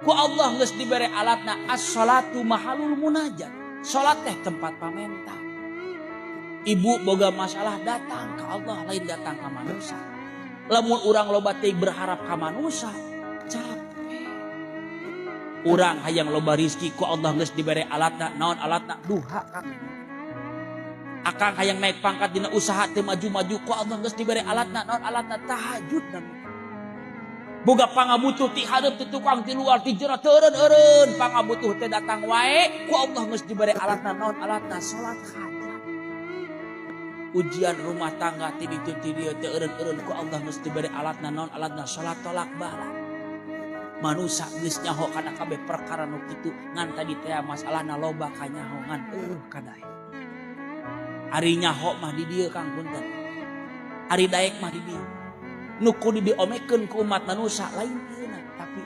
Ku Allah geus dibere alatna as-salatu mahalul munajat. Salat teh tempat pamenta. Ibu boga masalah datang ke Allah lain datang ke manusia. Lamun urang loba teh berharap ka manusia, capek. Urang hayang loba rizki ku Allah geus dibere alatna, naon alatna? Duha kan. Akang hayang naik pangkat dina usaha teu maju-maju ku Allah geus dibere alatna, naon alatna? Tahajud dan boga pangabutuh ti hareup ti tukang ti luar ti jerat eureun pangabutuh teh datang wae ku Allah geus dibere alatna, naon alatna? Salat hajat. Ujian rumah tangga ti ditu ti dieu teh eureun ku Allah geus dibere alatna, naon alatna? Salat tolak bala. Manusia geus nyaho kana kabeh perkara nu kitu ngan tadi teh masalahna loba ka nyaho ngan kadae. Ari nyaho mah di dieu Kang punten. Ari daek mah di dieu. Nu kudu diomekeun ku umat manusia lain dieuna, tapi